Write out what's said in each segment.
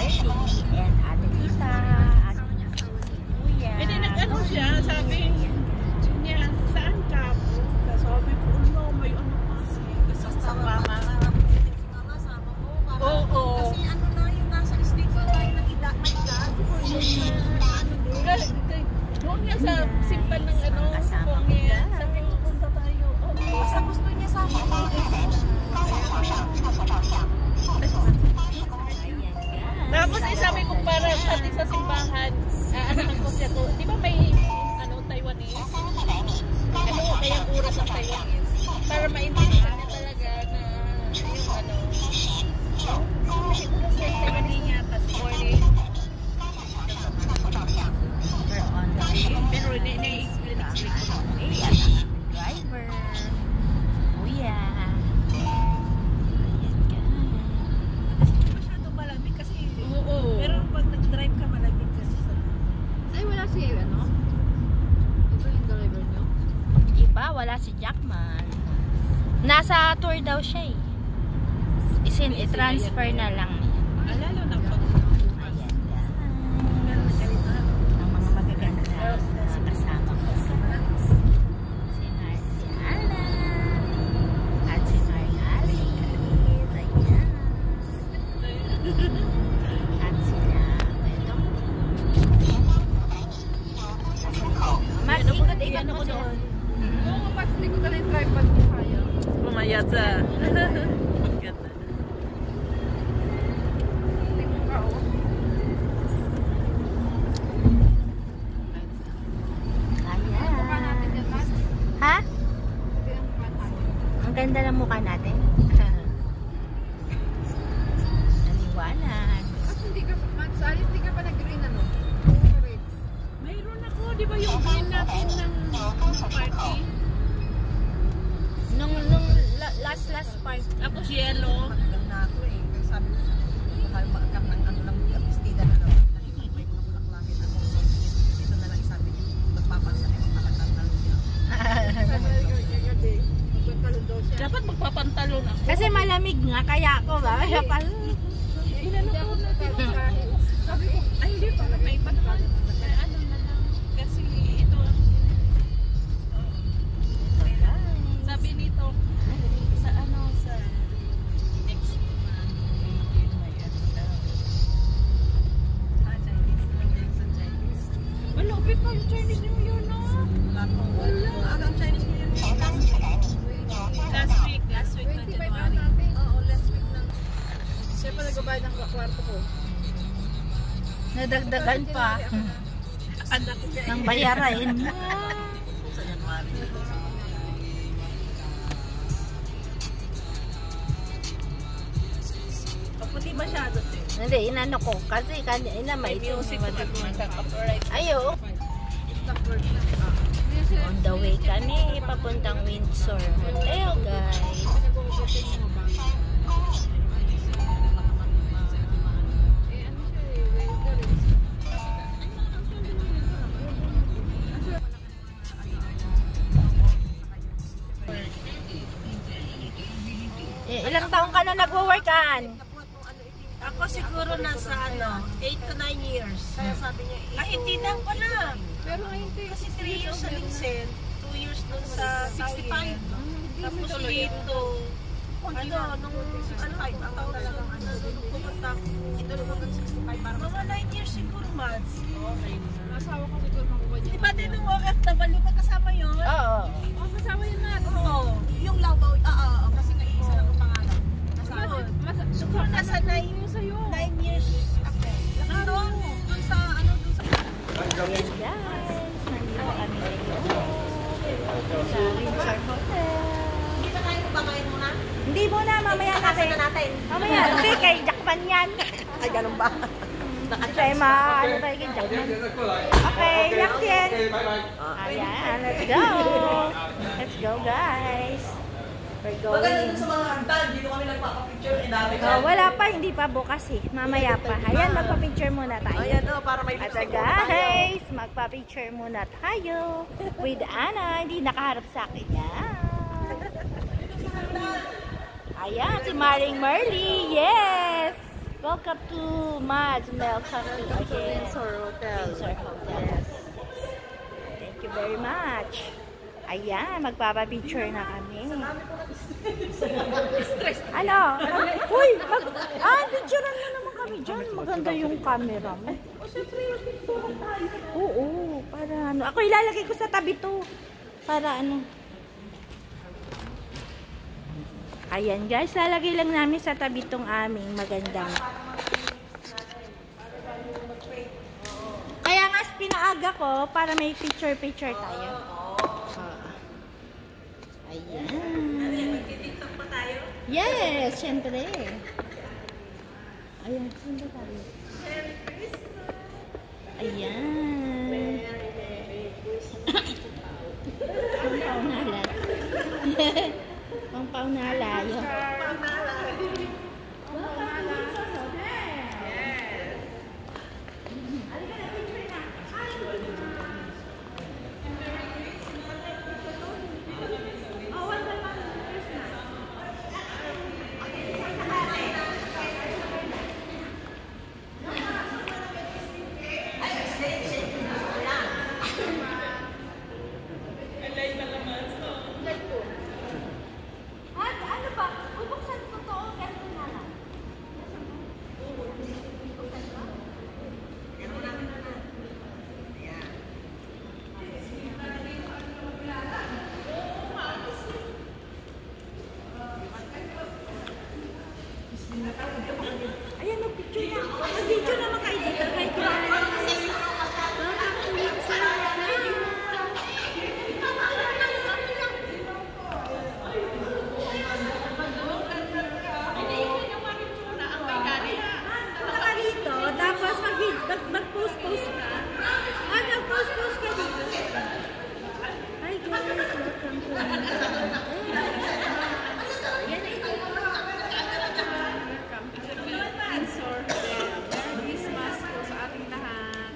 Marley and Ate Lisa at Kuya. Hindi nag-ano siya, sabi niya, saan ka po? Sabi ko, no, may ano kasi. Gusto sa mama. Oo. Kasi ano na yung nasa state na tayo ng edad. Doon niya sa simpan ng ano, niya. Sabi ko, punta tayo. Basta gusto niya sama ako. Tapos sabi ko para pati sa simbahan, aanahan ko siya ko. Di ba may ano, Taiwanese? Ano kaya oras ang Taiwanese? Para maintindihan niya talaga na yung ano. Taiwanese yata, morning. We're on the way. Pero na-explain ko. Driver. Kuya. Masyado malamig kasi. Oo. Pero pag nag-drive ka malamig kasi sa... Ay, wala si ano? Iba yung driver nyo? Iba, wala si Jackman. Nasa tour daw siya eh. I-transfer na lang niya. Alalo na po. Ayan lang. Ang mga magaganda na kasama ko. Si Marciana. At si Margalit. Ayan. At sila. Ito. Mag-ikot-ikot mo sila. Oo, mas hindi ko talagang drive pag di kaya. Mamaya sa... Hindi ko ka, oh. Ayan. Mukha natin yan, Mas. Ha? Ito yung mukha natin. Ang ganda ng mukha natin. Naliwanag. Mas hindi ka pa, Mas, alis, hindi ka pa nag-green ano? Red. Mayroon ako, di ba yung green natin ng party? Nung last part. Tapos yellow. Matagal na ako eh. Kaya sabi ko siya, baka makakam ng ano lang, pistida na lang. May mga bulaklangin ako. Dito na lang isabi niyo, magpapansa ay magpakatan na lang niya. Sabi na yung day. Magpagkalon daw siya. Dapat magpapantalon ako. Kasi malamig nga, kaya ako ba? Kaya pala. Hindi ako nagkakaroon. Sabi ko, ay hindi pa, may iba naman. Kaya ano na lang. Kasi ito, sabi nito, sa ano, sa next month, yun may ano daw. Chinese. Sa Chinese. Malupit pa yung Chinese New Year, no? Agang Chinese New Year. Last week na 25 January. natin. Oo, last week na. Siya pa nagbabayad ng kwarto ko. Nadagdagan pa. Anak ko Nang bayarin. sa January. Kaputi masyado ito. Hindi, inano ko. Kasi kanina may Music ko na copyright. Ayo. Stop work na. On the way kami, papuntang Windsor Hotel, guys. Ilang taong ka na nagwo-workan? Ako siguro nasa 8 to 9 years. Kaya sabi niya, ay hindi na pa na. Pero ngayon ito Kasi 3 years sa Lixen, 2 years dun sa 65. Tapos dito, nung ang taon talagang nung pumunta ako, ito nung hanggang 65, parang mga 9 years siguro months. Okay. Asawa ko siguro makuha niya. Di ba din nung OFW ka kasama yun? Oo. Oh, kasama yun na. Oo. Yung Labaw, kasi nga-iisa lang ang pangalan. Kasama. Siguro nasa 9 years ako. Doon sa Ayan, guys. Nandito kami ngayon sa Windsor Hotel. Hindi na kayo kumakain muna? Hindi muna, mamaya natin. Mamaya, hindi, kay Jackman yan. Ay, ganun ba? Kasi ano tayo kay Jackman. Okay, Jackman. Ayan, let's go. Let's go, guys. We're Maganda going. dun sa mga hagdan, dito kami nagpapapicture, dami Wala pa, hindi pa bukas eh. Mamaya pa. Ayan, magpa-picture muna tayo. Ayan para may At guys, magpa-picture muna tayo with Ana. Hindi nakaharap sa akin yan. Ayan, si Maring Marley. Yes! Welcome to Mads. Welcome to again. Hotel. Windsor Hotel. Thank you very much. Ayan, magpapapicture na kami. Ano? Uy! Picturean na naman kami dyan. Maganda yung camera mo. Oo, para ano. Ako ilalagay ko sa tabi to. Para ano. Ayan guys, lalagay lang namin sa tabi tong aming magandang. Kaya nga pinaaga ko para may picture-picture tayo. Ayan. Mag-tiktok pa tayo? Yes, syempre. Ayan, saan ba tayo? Ayan. Ang paunalan. Ang paunalayo. Ano ba? Bubuksan ko to. Ganito na lang. Ayan, mag-picture na. Mag-video naman kayo dito. Hi, guys. Welcome to Windsor Hotel. Punta ka dito, tapos mag-post-post ka. Mag-post-post ka dito. Hi guys, welcome to Windsor Hotel. Yan na ito. Windsor Hotel. Merry Christmas po sa ating lahat.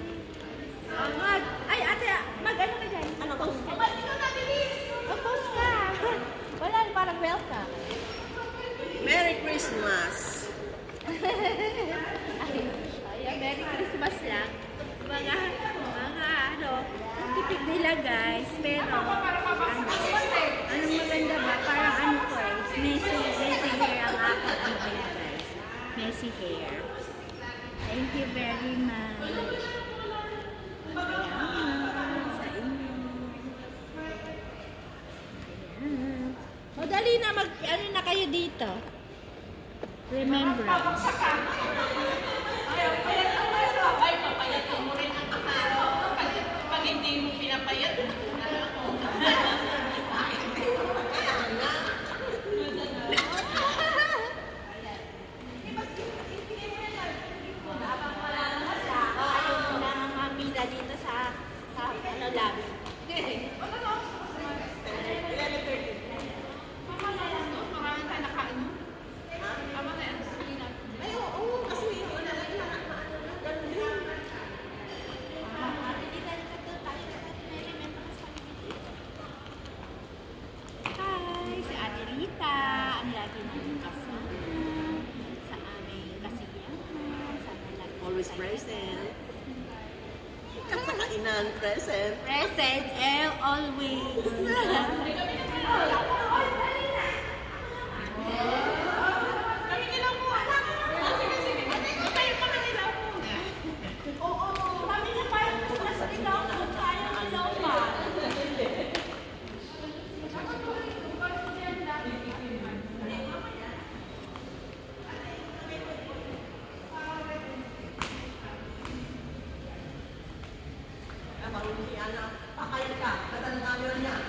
Ay ate, mag-ano ka dyan? Ano? Post ka. Mag-post ka. Wala, parang welcome. Merry Christmas! Ayan, Merry Christmas lang. Mga ano, ang tipid nila guys, pero anong maganda ba? Parang ano ko eh, messy hair ang akin. Ano ba yun guys? Messy hair. Thank you very much. Ayan, sa inyo. Ayan. O dali na, ano na kayo dito? Remember. Ay, papayatin mo rin ang kaparo. Pag hindi mo pinapayat, dito sa ano lobby. Maraming tayo nakain mo? Tama na yan. ay, oo, kasi Hi, si Ate Rita. Ang lagi namin kasama sa aming kasiyahan. Sana lagi always present. Kakainan, present. Present and always. Marunong si Ana, pakain ka, katanda niya.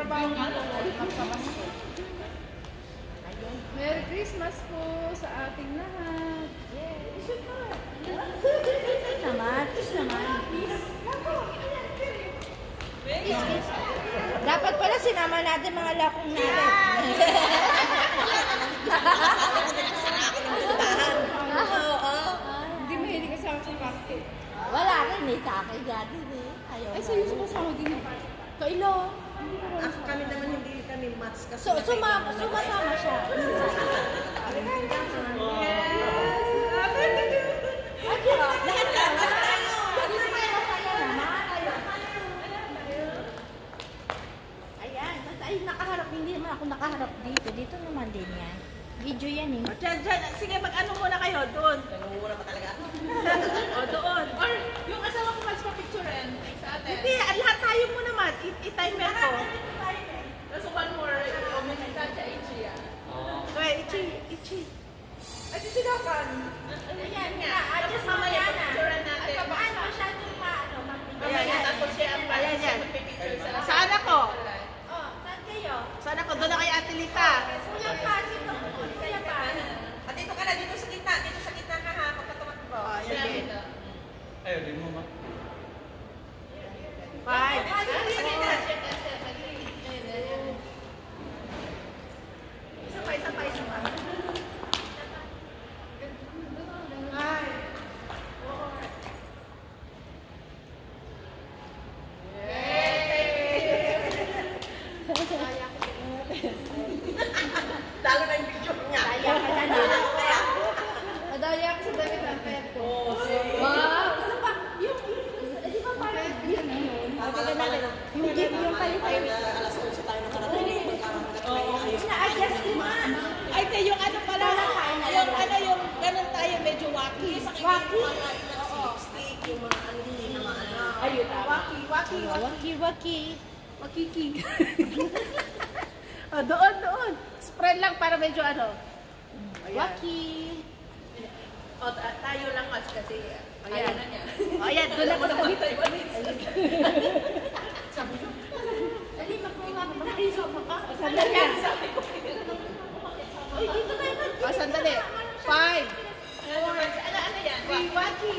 trabaho nga ito. Magpamasko. Merry Christmas po sa ating lahat. Naman, kiss naman. Dapat pala sinama natin mga lakong natin. Hindi mahilig kasama sa cocktail. Wala rin eh, sa akin dati eh. Ayaw. Ay, sa'yo sumasama din eh. Kailo. Kami naman hindi kami match kasi. Sumasama siya. Ayan, basta ay nakaharap, hindi naman ako nakaharap dito. Dito naman din yan. Video yan eh. Diyan. Sige, mag-ano muna kayo doon. Nangunguna pa talaga. O, doon. Or, yung asawa ko mas pa-picturean sa atin. Hindi, lahat tayo muna mas. I-timer ko. Tapos one more, may nagtatsa Ichi ah. Okay, Ichi. Ay, sinakan. Ayan nga, Tapos mamaya pa-picturean natin. paano masyadong maano? Mamaya, tapos siya ang Ayan, yan. magpipicture sa lahat. Saan ako? Oh, saan kayo? Saan ako? Doon na kay Ate Lita. Kuya pa, sino? Kuya pa. Dito ka na, dito sa gitna. Dito sa gitna ka ha. Pagkatamat ko. Sige. Ayaw, di mo ma. Five. Isa pa. Lalo na yung picture niya. Kaya ka na na. Madaya ako sa damit ang pet ko. Wow! Isa pa, di ba parang gift yun? Yung gift yung palitan. Alas 11 tayo nakarating. Na-adjust ko nga. Ay, te, yung ano pala, yung ganun tayo, medyo wacky. Wacky? Stick, yung mga ano, yung mga ano. Ayun, tama. Waki-waki. Makikig. Doon. Spread lang para medyo ano. Waki. O, tayo lang mas kasi ayaw na niya. Ayan, doon ako sa dito. Dali, magpapapit tayo sa maka. Sandali. Uy, dito tayo mag- Sandali. 5. Ano yan? Waki.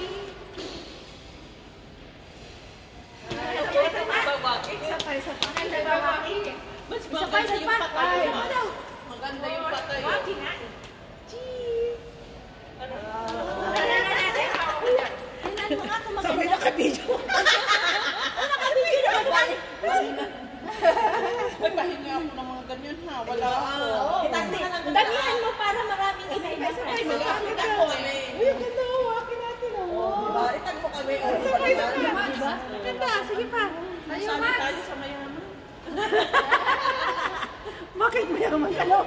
Isa pa. Mas Isa pa, maganda isa yung pa. patay. Isa pa daw. Maganda yung patay. Waki nga. Tingnan mo nga kung Sabay maganda. naka-video. Nakabigyan na magbalik. May pahinga ako ng mga ganyan ha. Wala ako. Damihan mo para maraming iba-iba sa Magamit ako eh. Uy, ang ganda. Waki natin oh. Diba? Itag mo kami. Diba? Ganda, sige pa. Tayo, Sabi Max. tayo sa mayaman. Bakit mayaman ka lang?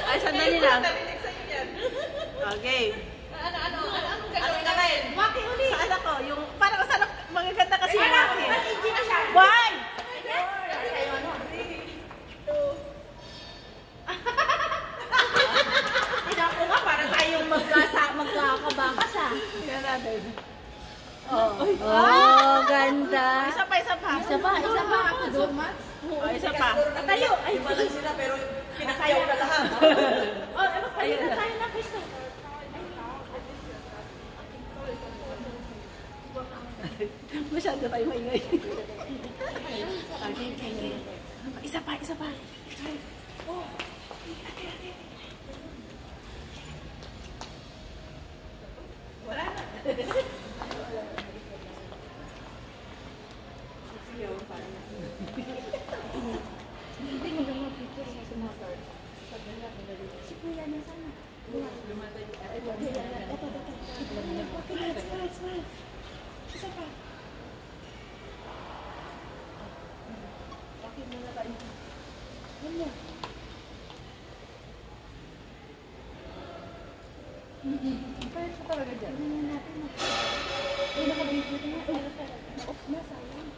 Ay, sandali lang. Okay. Ano Anong gagawin? Waki uli. Saan ako? Yung, parang saan ako? Magaganda kasi yung waki. Hindi na siya. One! Tignan ko nga, para tayong magkakabakas ah. Tingnan natin. Oh, ganda. Isa pa. Isa pa. Ako doon, Max. Isa pa. Tayo. Ay, Ibalan sila pero pinakayaw na lahat. Oh, palitan tayo na, Kristo. Masyado tayo maingay. Isa pa. Wala na. Si Kuya na sana. Isa pa. Pahit ko talaga dyan. Ay, naka-video na nga. Na-off na, sayang.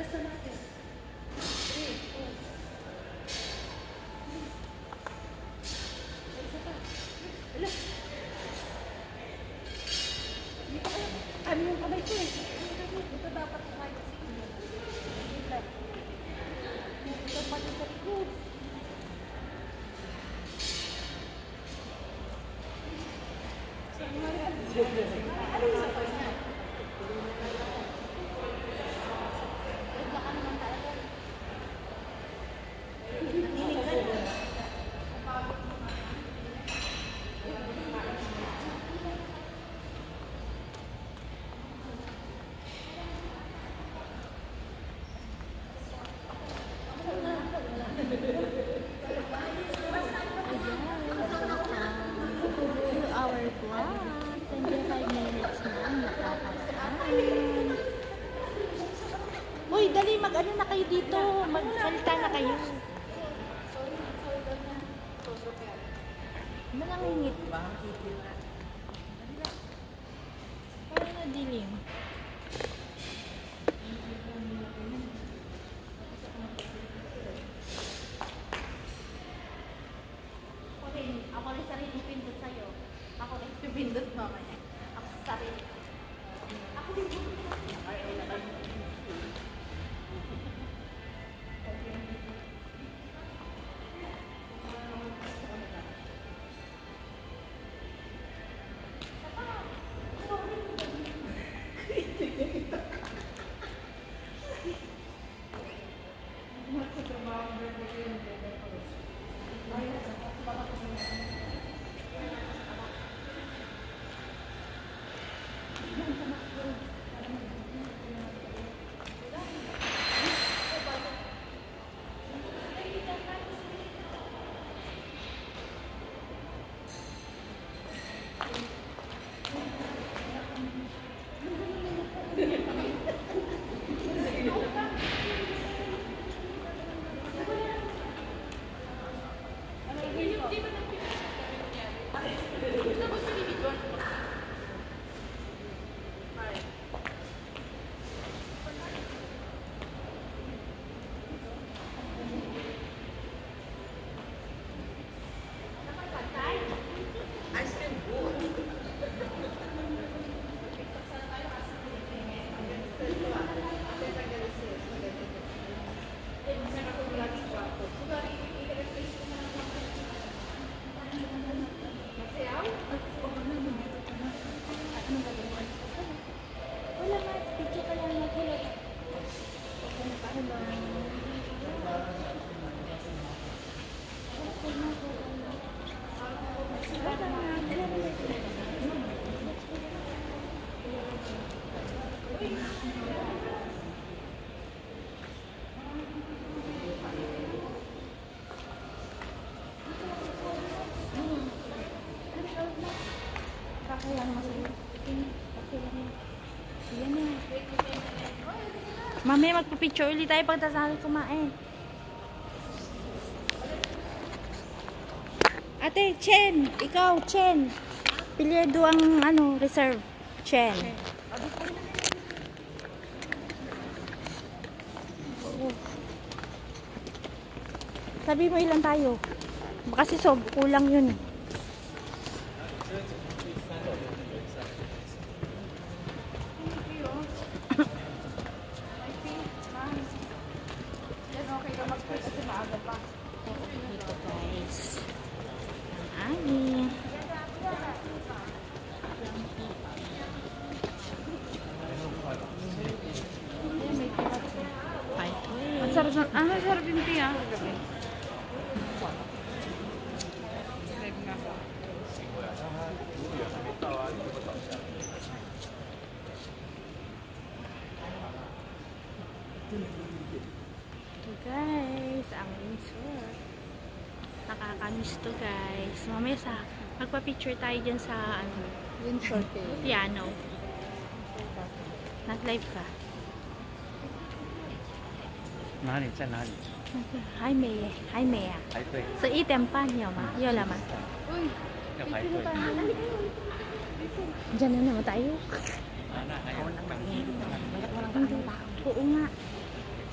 Ano yung kamay ko eh? Ito dapat kamay ko. Ito pati sa likod. Ano yung sa pwede niya? Baka naman talaga. Naninig ka na. Uy, dali, mag-ano na kayo dito. Magsalita na kayo. Manangingit ba? Parang nadilim. Ako rin sarili pindot sa'yo. Ako rin pindot mamaya. Ako sa sarili. Ako din po. Mamaya magpapicture ulit tayo pagkatapos kumain. Ate, Chen! Ikaw, Chen! Pilyedo ang ano, reserve. Chen. Sabi mo ilan tayo? Kasi kulang yun. Dito guys. Ani. Ang sarap na, sarap yung tiya. Guys, ang resort. Nakakamiss to guys. Mamaya magpa-picture tayo dyan sa ano, Yun short eh. piano. Nag-live ka. 哪里在哪里？还没啊。排队， So 1:30有吗？有了吗？要排队。 Diyan na naman tayo. Ah, na, ayaw. Oo nga.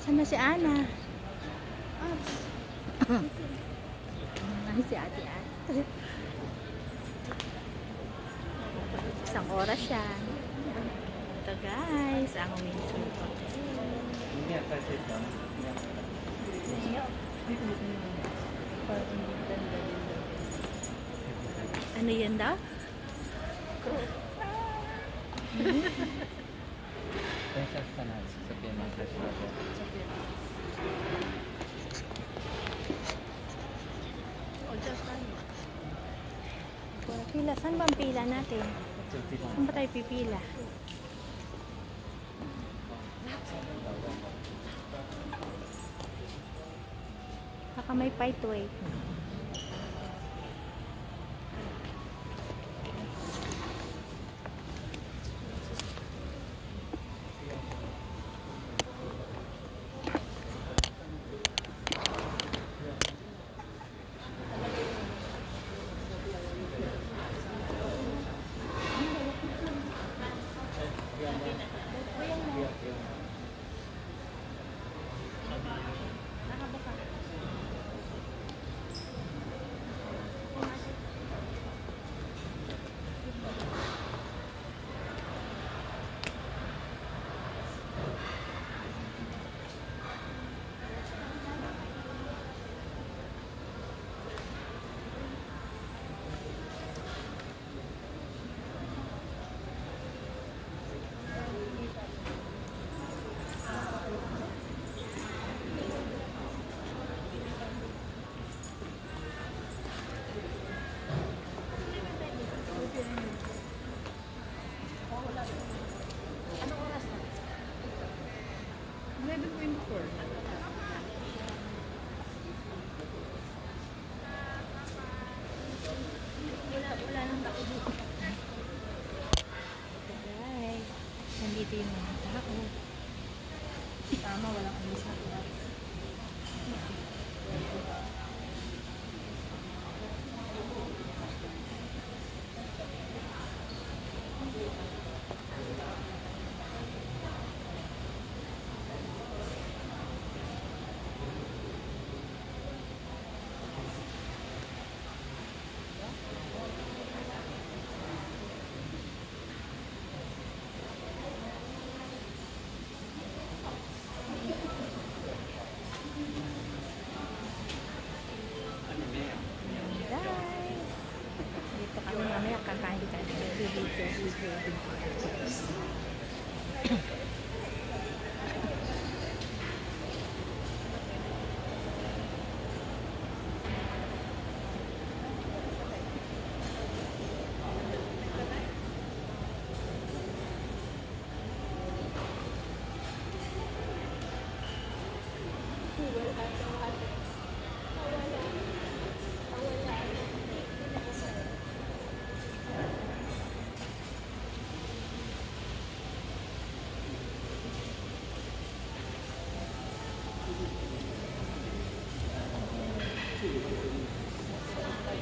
Saan na si Ana? Ay, si Ate Ana. Isang oras siya. Ito guys, ang Windsor Hotel. Ano yan daw? Princess ka na. Sabihin mo kasi ako. Pila. Saan ba ang pila natin? Saan ba tayo pipila? Baka may pathway. Nandito yung mga tao. Tama, walang alis na class. Kakain tayo.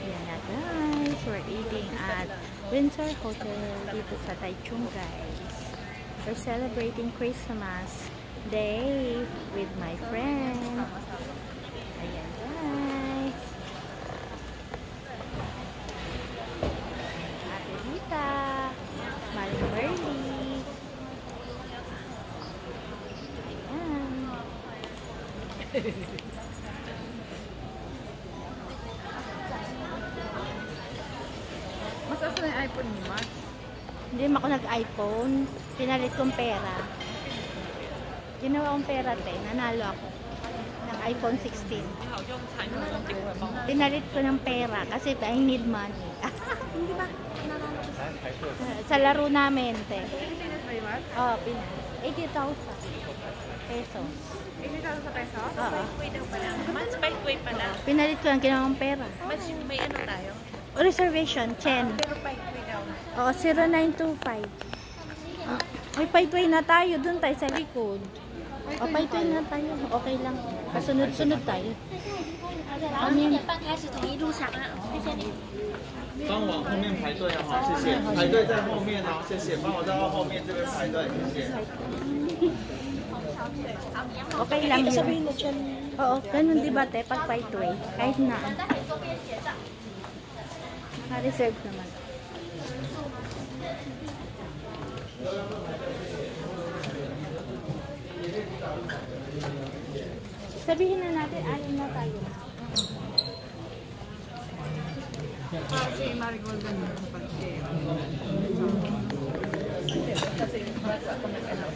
Yan na guys, we're eating at Windsor Hotel dito sa Taichung guys. We're celebrating Christmas Day with my friend. Ayan guys. Ate Rita, Maring Burley. Ayan. Masas na yung iPhone ni Max. Hindi ako nag-iPhone. Pinalit kong pera. Ginawa kong pera, nanalo ako. Ng iPhone 16. Pinalit ko ng pera kasi I need money. Hindi ba? Sa laro namin, te. Pinas ba yung Max? Oo, Pinas. 80,000 pesos. 80,000 sa peso? Oo. Mas by way pala. Pinalit ko lang ginawa kong pera. Mas may ano tayo? Reservation, Chen. Pero by way daw. Oo, 0925. Ay, paitway na tayo. Doon tayo sa likod. O, paitway na tayo. Okay lang. Kasunod-sunod tayo. Ano yun? 帮往后面排队啊，好，谢谢。排队在后面哦，谢谢。帮我到后面这边排队，谢谢。Okay lang yun. Sabihin mo dyan. Oo, ganun di ba te, pag fight way. Kahit na. Naka-reserve naman. Sabihin na natin, alin na tayo. Kasi marigold na yun kapag kasi basta ako nag-anak.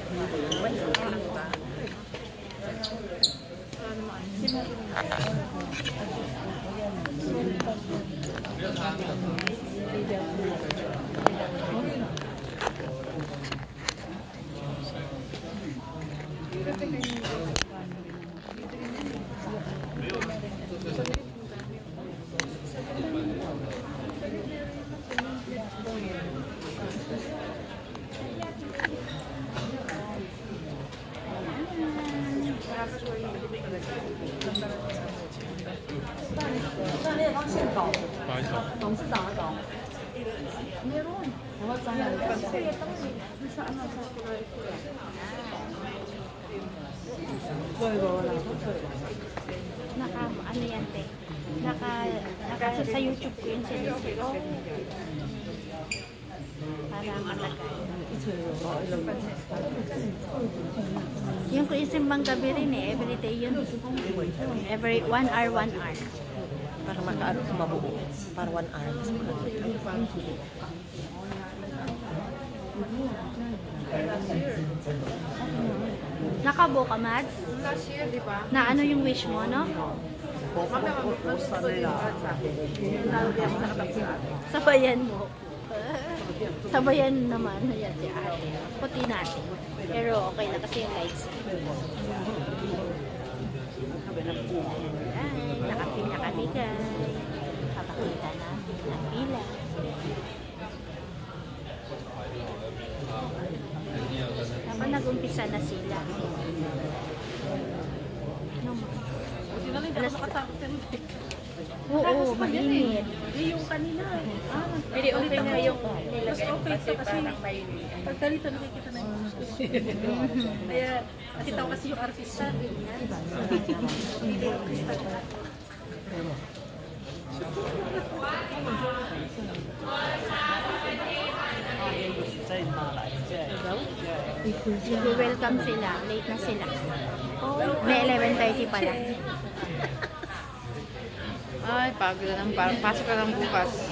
Ano yan te? Sa YouTube ko yun sinisip ko. Para malagay. Yung isimbang gabi rin eh. Every day yun. Every 1 hour, 1 hour. Para makaano mabuo. Para 1 hour. Nakabo ka, Mads? last year, di ba? Na ano yung wish mo, no? Sabayan mo. Sabayan naman. Ayan si ate. Puti natin. Pero okay na kasi yung lights. Ayan. Nakapila kami guys. Papakita natin ang pila. Dapat nag-umpisa na sila. Alas oo, mainit. Yung kanina. Hindi, okay na yung Mas okay ito kasi pagkalito nakikita na yung gusto. Kaya nakita ko kasi yung artista. Hindi yung artista. Welcome sila. Late na sila. May 11:30 pa lang. Ay, pagod lang. Pasok ka lang bukas.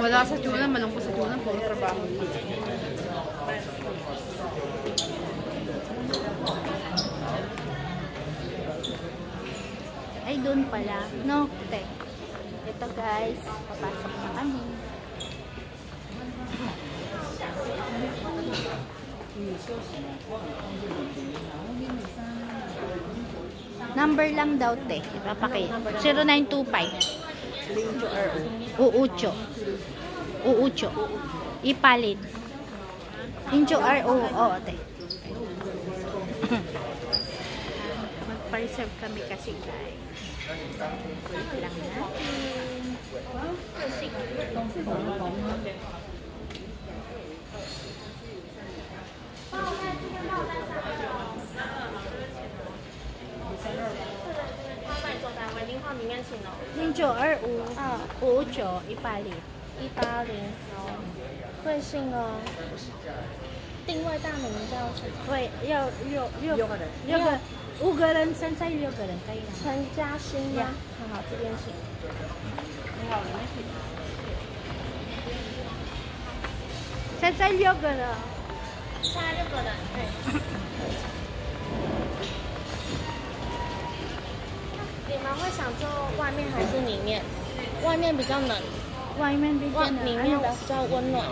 Wala sa tunan, malungkot sa tunan, puro trabaho. Ay, doon pala. No, te. Ito guys, papasok na kami. Number lang daw, te. Ipapakita. 0925. Uucho. Uucho. Ipalit. Incho RO. Oo, te. Magpa-reserve kami kasi, guys. Wait lang natin. Incho RO. Uucho. Ipalit. 180贵姓哦，定位大名叫什么？对，要5个人，现在6个人可以了。陈嘉欣吗？好好，这边请。现在6个人。现在6个人，对。你们会想做外面还是里面？外面比较冷，外面比较里面的比较温暖。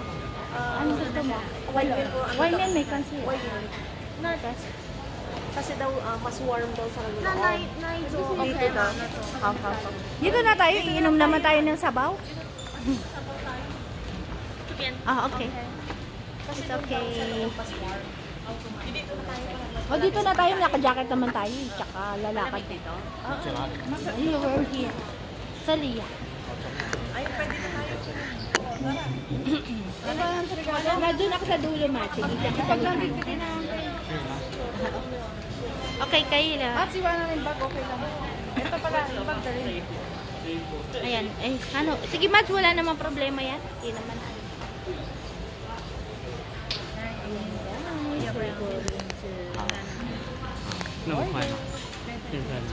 ano gusto mo? White man may kasi.那 Kasi daw mas warm daw sa kanila. 那一桌 OK 吗？ Dito na tayo, iinom naman tayo ng sabaw. Okay. It's okay. O, dito na tayo, naka-jacket naman tayo. Tsaka lalakad dito. You were here. Sa Lia. Ay, pwede na tayo. Nandun ako sa dulo, Machi. Pag Okay, kayo At siwa na rin bag, okay lang. Ito pala, bag na rin. Ayan, ano. Sige, Mads, wala namang problema yan. Hindi naman.那么快吗？现在呢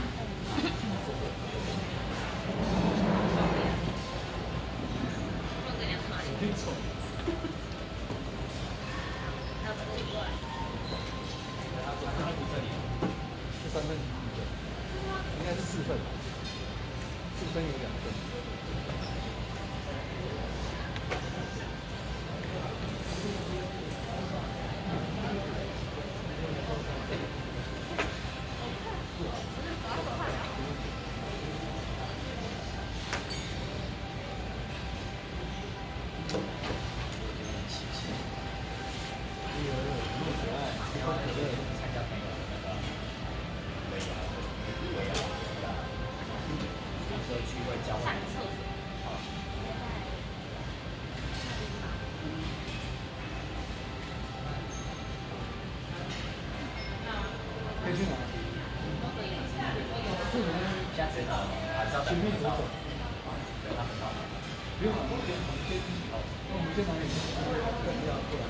？3份，应该是4份，4份有2份。可以去哪？下次前面走走。不用了，我们先拿点东西，不要过来。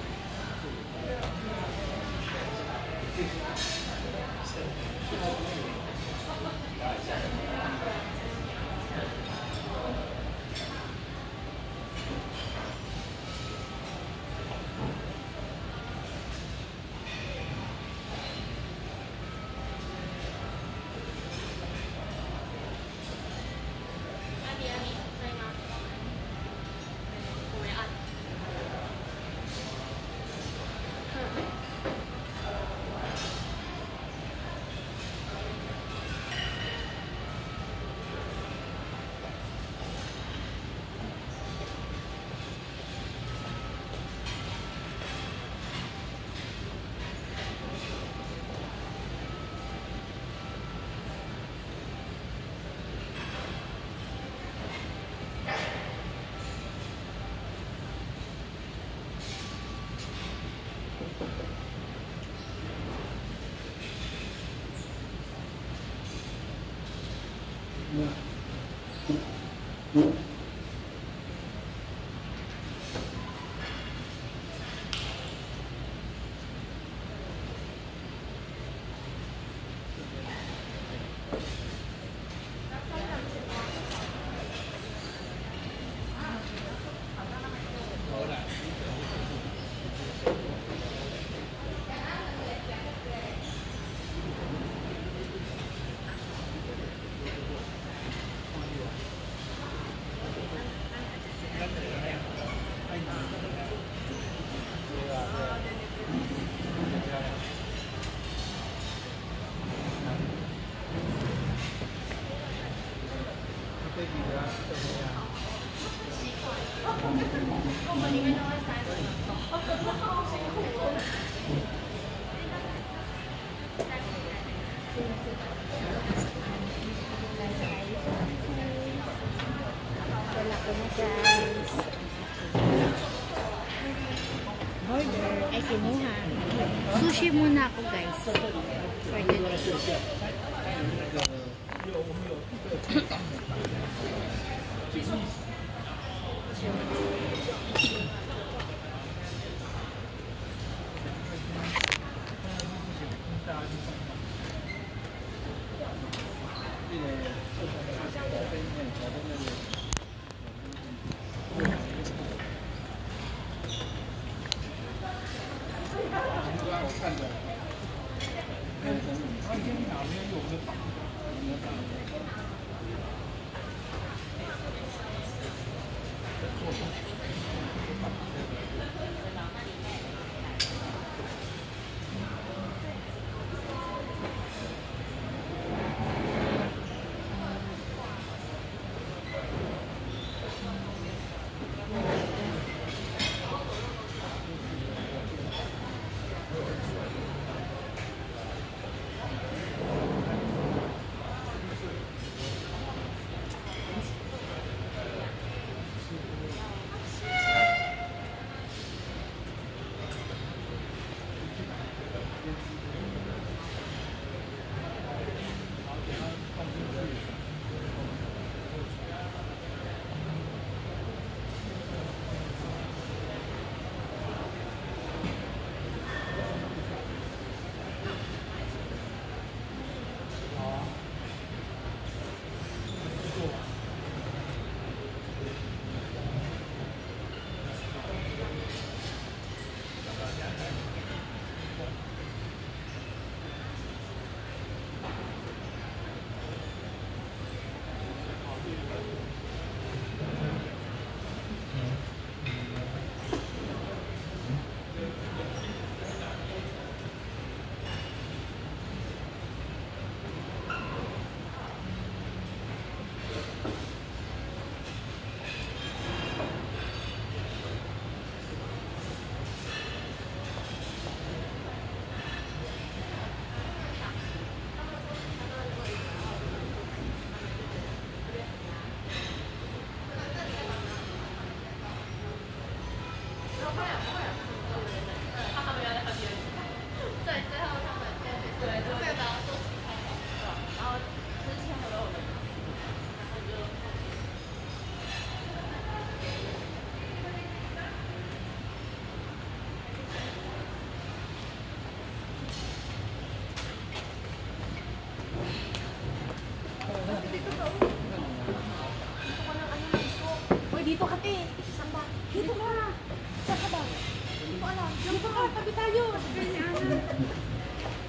Ay, kinuha. Sushi muna ako, guys. For today. dito ka, te. Saan ba? Dito ka. Saan ka ba? Hindi ko alam. Dito ka, tabi tayo.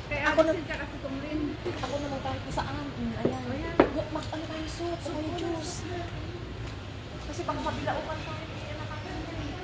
Kaya Ako na- kasi kasi tumrin. Ako naman kahit saan. Ayan. Ano tayo soup? Ano yung juice? Kasi baka mabilaukan tayo. Kaya nakakalimutan.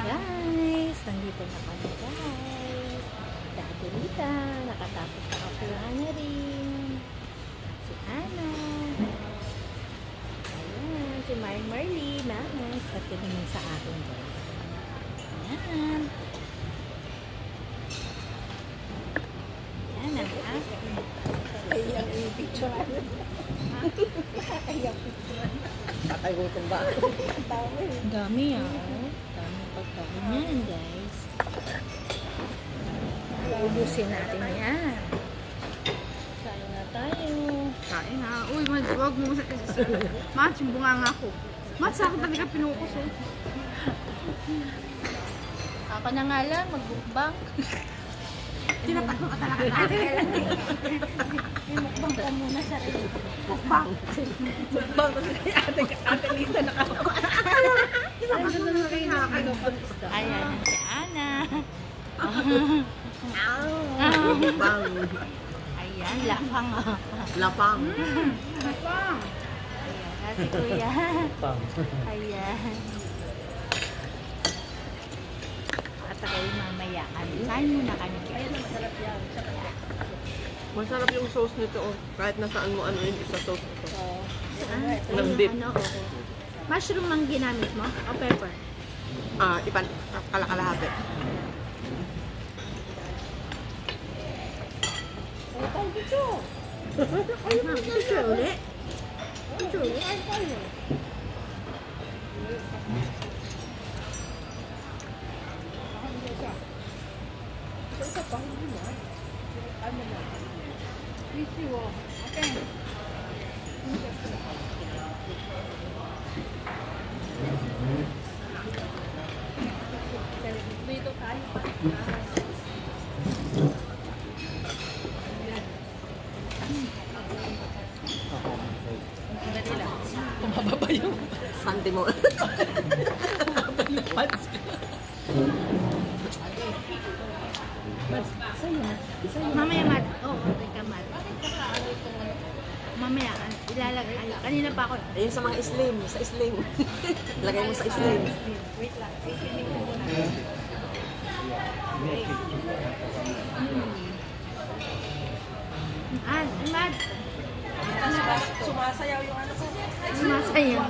Guys, nandito na kami guys. Dati Rita, nakatapos na kapulaan niya rin. At si Ana. Ayan, si Marley, nice. At yun naman sa akin guys. Ayan. Ayan ang akin. Ayan yung picture. Ayan picture. Tatay gutom ba? Ang dami ah. Dami pagkain yan guys. Ubusin natin yan. Kain na tayo. Kain na. Uy, wag mo. Mats, yung bunganga ko. Mats, ako talaga pinukus oh. Ako na nga lang, magbukbang. Tinapat mo ka talaga natin. Mukbang ka muna sa rin. Mukbang. Mukbang kasi ate Lisa nakatawa. Ayan, si Ana. Mukbang. Ayan, lapang. Lapang. Mukbang. Ayan, si Kuya. Ayan. At kayo mamaya. Kain muna kami. Ayan na, masarap yan. Masarap yung sauce nito. Oh. Kahit nasaan mo ano yung isa sauce nito. Ng beef. Ano, mushroom ang ginamit mo? O pepper? Ipan, kalakalahati. Ayun na, picture ulit. Picture ulit. Dito tayo pa. Dali lang. Tumababa yung Sante mo. yung pants. Mamaya, Mat. Oo, teka, Mat. Mamaya, ilalagay. Kanina pa ako. Ayun sa mga slim. Sa slim. Lagay mo sa slim. Wait lang. Mat. Sumasayaw yung ano ko. Sumasayaw.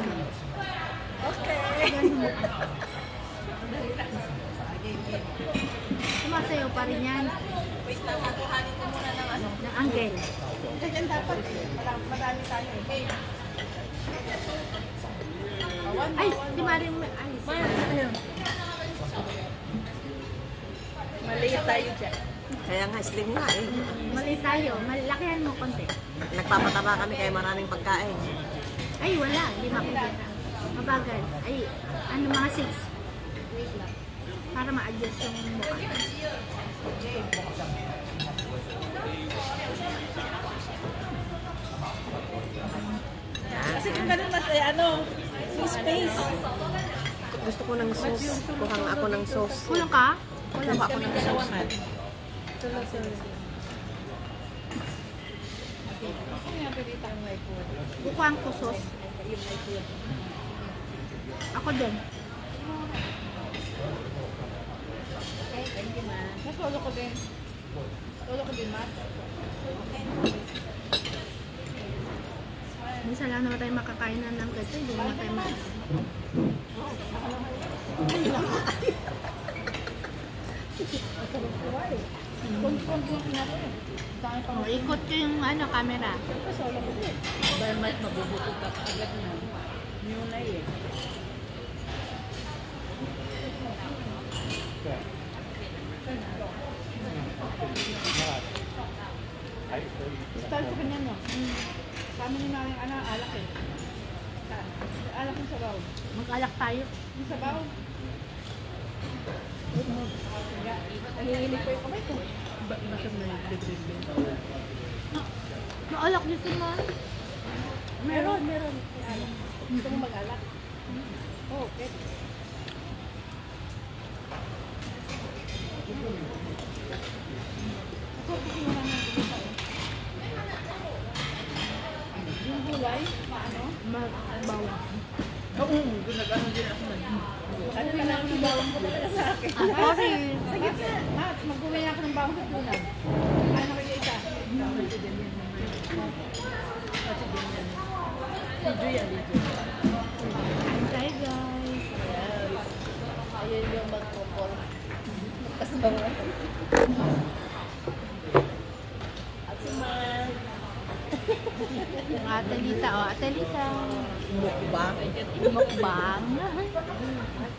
Okay. Sumasayaw pa rin yan. Wait lang, kukuhanin ko muna ng ano. Ng angle. Ganyan dapat. Marami tayo. Okay. Ay, di maring ay. Maliit tayo dyan. Kaya nga, slim nga eh. Mali tayo. Malakihan mo konti. Nagpapataba kami kaya maraming pagkain. Ay, wala. Hindi makikita. Mabagal. Ay, ano mga 6. Wait lang. Para ma-adjust yung mukha. Kasi kung ganun mas, ano, space. Gusto ko ng sauce. Kuhang ako ng sauce. Kulang ka? Kuha ako ng sauce. Bukuhan ko sauce. Ako din. Solo ko din. Solo ko din, Mat. Minsan lang naman tayo makakain ng ganito. Hindi naman tayo Oh, ikot ko yung ano, camera. Solo ko din. Dahil Mat, mabubuto ka agad na. New na eh. Style sa kanya, no? Kami ni namin alak eh. Alak yung sabaw. Mag-alak tayo. Yung sabaw. Nanginginig ko yung kamay ko. Maalak dito mo. Meron. Gusto mo mag-alak? Oo, okay. Ako, pikinuhan ng dito. Yung gulay, paano? Bawang. Oo, nag-ano din ako na. Ano na lang yung bawang ko talaga sa akin? Sorry. Sige, Max, mag-gulay ako ng bawang sa tunan. Ano kayo isa? Video yan, video. Kain tayo, guys. Ayun yung magpopol. Magkasawa. At si Mat. Yung Atelita, oh. Atelita. Mukbang. Mukbang.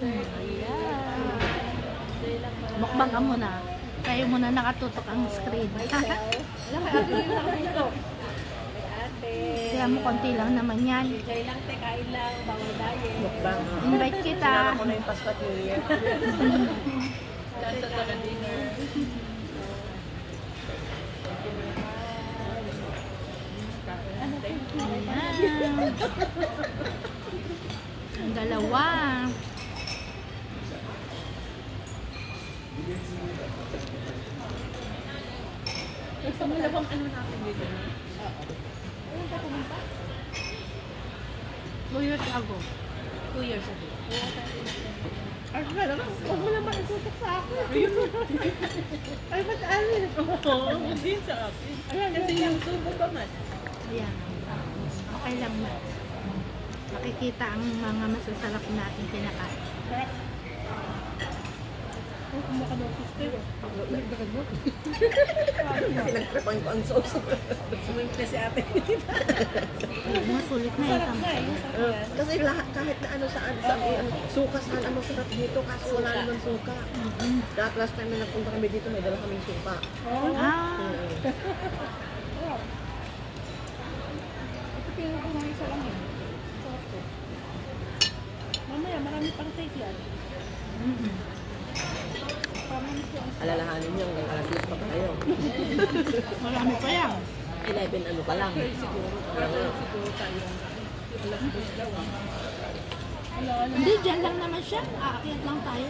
Ayan. Mukbang ka muna. Kayo muna nakatutok ang screen. Alam ka, ate yung nakapito. Kaya mo konti lang naman yan. Enjoy lang, te, kain lang, bawal diet. Mukbang. Invite kita. Sinama ko na yung Pasko at New Year. Dance at dinner. Ayan. Ang dalawa. Sa malabang ano natin dito. 2 years ago. 2 years ago. Ay, wala ka. Huwag mo naman isutok sa akin. Ay, ba't alin? Oo, hindi sa akin. Kasi yung subo pa man. Ayan. Okay lang na. Makikita ang mga masasarap natin kinakain. Oh, kumaka daw sister. Pinagprepan ko ang sauce. Sumimple si ate. Mga sulit na Sarap isang. na eh. Kasi lahat, kahit na ano saan, suka saan ang masarap dito kasi wala naman suka. Dahil last time na nagpunta kami dito, may dala kaming suka. Ah, Ito pinag ko ng isa lang eh. Sarap to. Mamaya, marami pang taste yan. Alalahanin niyo hanggang alas 10 pa tayo. Marami pa yan. 11 ano pa lang. Siguro tayo. Hindi, dyan lang naman siya. Aakyat lang tayo.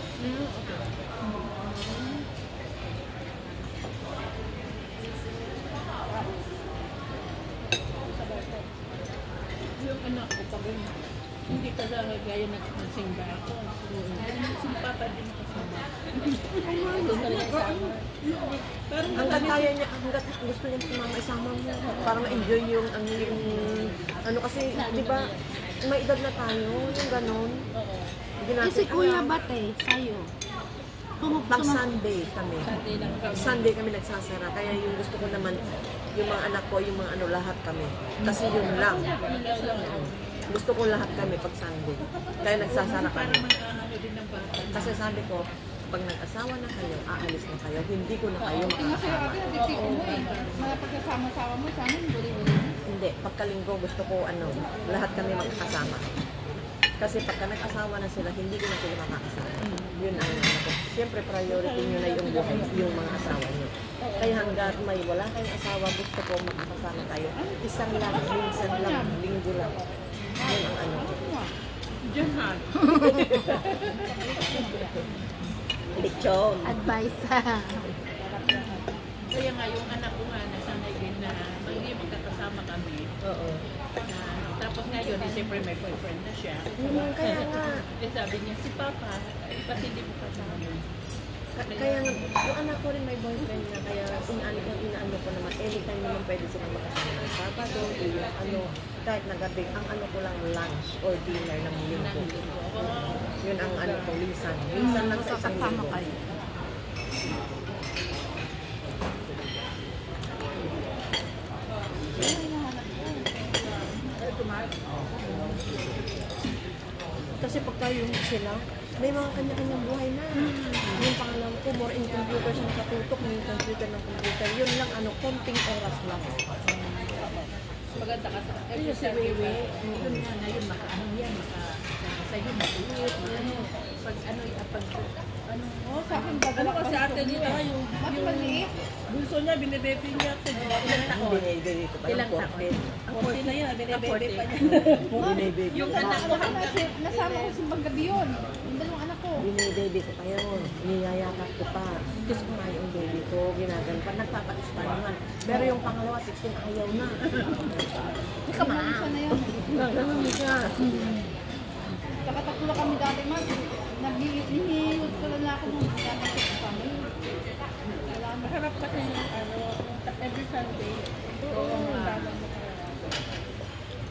Yung anak ko pag hindi ka gaya nagsimba ako. Si Papa din kasama. Doon talaga kasama. Parang Hanggat kaya niya, hanggat gusto niya sumama, isama mo. Para ma-enjoy yung, ano kasi, di ba, may edad na tayo, yung ganon. oo. Kasi Kuya Bate, sa'yo. Pag Sunday kami. Sunday lang kami. Sunday kami nagsasara. Kaya yung gusto ko naman, yung mga anak ko, yung mga ano, lahat kami. Kasi yun lang. Gusto ko lahat kami pag Sunday. Kaya nagsasara kami. Ano din ng bata. Kasi sabi ko, pag nag-asawa na kayo, aalis na kayo, hindi ko na kayo Kasi makakasama. ate, hindi ko mo eh. Mga pagkasama-sama mo, sa amin, buli-buli. Hindi, pagkalinggo gusto ko ano, lahat kami magkakasama. Kasi pagka nag-asawa na sila, hindi ko na sila makakasama. Yun ang ano ko. Siyempre, priority nyo na yung buhay, yung mga asawa nyo. Kaya hanggat may wala kayong asawa, gusto ko makakasama kayo. Isang lang, minsan lang, linggo lang. Yun ang ano ko. Diyan Lechon. Advice. Kaya nga yung anak ko nga nasanay din na magiging magkakasama kami. Oo. Tapos ngayon, siyempre may boyfriend na siya. Kaya nga, Sabi niya, si Papa, ba't hindi mo kasama? kaya nga, yung anak ko rin may boyfriend na, kaya inaano ko naman, anytime naman pwede silang makasama. Sabado, yung ano, kahit na gabi, ang ano ko lang lunch or dinner ng linggo. Yun ang ano ko, minsan. Minsan lang sa isang linggo. kayo. Kasi pagka yung sila, may mga kanya-kanyang buhay na. Yung pangalawa ko, more in computer siya nakatutok, may computer ng computer. Yun lang, ano, konting oras lang. Maganda ka sa every Saturday. Yun nga ngayon, maka-ano yan, maka-sa'yo, matuwit, ano, pag ano, ano, Oh, sa akin, bagal ano kasi ate dito, yung Mas maliit. bunso niya, binibebe niya ako. Ilang taon? Binibili ko pa ng Ilang taon? 40. Ang 40 na yan, binibebe pa niya. Binibili Yung ko anak pa. ko hanggang Nasama ko sa gabi yun. Yung dalawang anak ko. Binibili ko pa yun. Niyayakap ko pa. Gusto ko pa yung baby ko. Ginagano pa. Nagpapatis pa naman. Pero yung pangalawa, 16, ayaw na. Isa na yun. Ganun siya. Nakatatlo kami dati, man. Nag-iihiyot ko lang ako nung dati sa kami. Maharap kasi yung ano, every Sunday. Oo,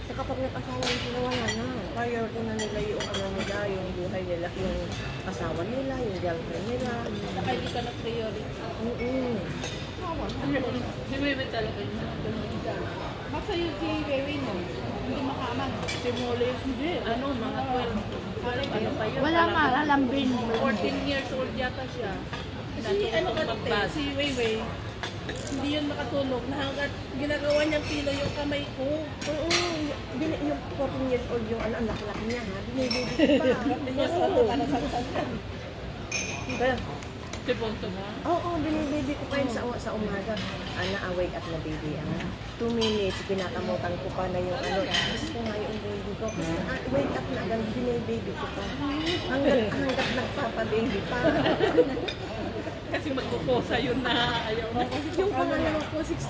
So kapag nag-asawa yung sila, wala na. Priority na nila yung ano nila, yung buhay nila, yung asawa nila, yung girlfriend nila. Saka hindi ka na priority. Si Bebe talaga yung Basta yung si Wewe no, hindi makaman. si Molly, hindi, ano, mga 12. Ano pa yun? Wala nga, lalambing. 14 years old yata siya. Si ano ka Si Weiwei, hindi yun makatulog na hanggat ginagawa niyang pila yung kamay ko. Oo, yung 14 years old yung ano, ang laki-laki niya ha. Binibili ko pa. Hindi niya sa ano, para sa Kaya, Si Ponto mo? oo, binibili ko pa yun sa umaga. Ana, awake at na baby. 2 minutes, kinakamutan ko pa na yung ano. Gusto ko nga yung baby ko. Kasi wake up na agad, binibaby ko pa. Hanggat nagpapa-baby pa. Kasi magkukusa yun na ayaw na. Yung pangalawa ko, 16.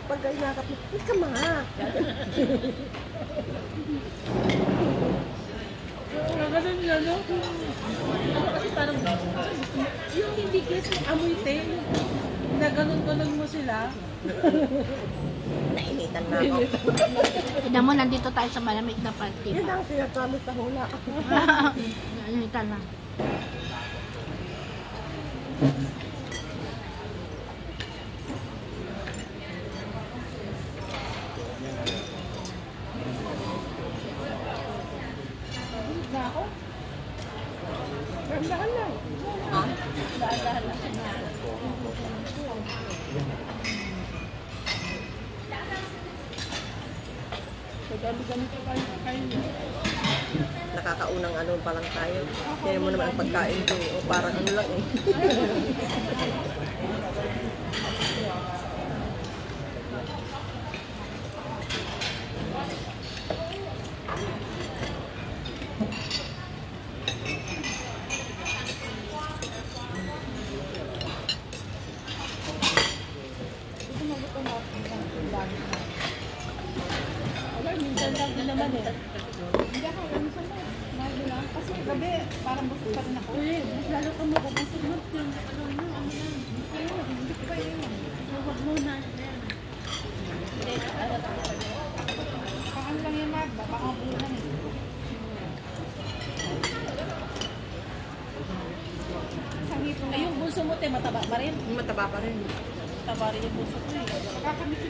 Pag yakap mo, wait ka ma. Ganun niya, no? Kasi parang yung hindi kasi amoy tail. Na ganun-ganun mo sila. Nainitan na ako. Tignan mo, nandito tayo sa malamig na party Yan pa. ang pinagkamit sa hula. Nanitan lang. Na ako? Ramdahan lang. Ha? So, dami-dami ka kayo. nakakaunang ano pa lang tayo. Kaya mo naman ang pagkain ko. O parang ano lang eh. Wala, minsan lang din naman eh. Hindi ako, minsan na. Mahal lang. Kasi gabi, parang busog pa rin ako. Eh, mas lalo ka mabubusog mo. Yung ano lang. Ayun, hindi ko pa yun. Huwag muna. Paano lang yan, Mag? Baka mabulan eh. Ay, yung bunso mo, te, mataba pa rin. Mataba pa rin. Mataba rin yung bunso ko eh.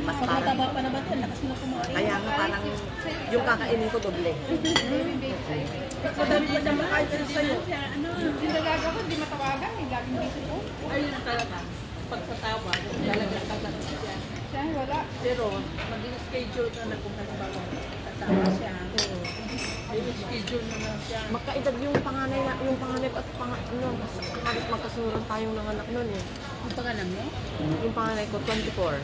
Mas Pag parang, mataba pa naman, te, lakas na kumain. kaya nga parang yung kakainin ko doble. Madami pa siya makain sa'yo. Ano, yung nagagawa ko, hindi matawagan. Yung laging busy ko. Ayun ang talaga. Pag sa tawa, lalagyan ka talaga siya. Siya, wala. Pero, mag-schedule ka na kung halimbawa kasama siya. Schedule mo na siya. Magkaedad yung panganay ko at halos magkasunod tayong nanganak nun eh. Ang pangalan mo? Yung panganay ko, 24.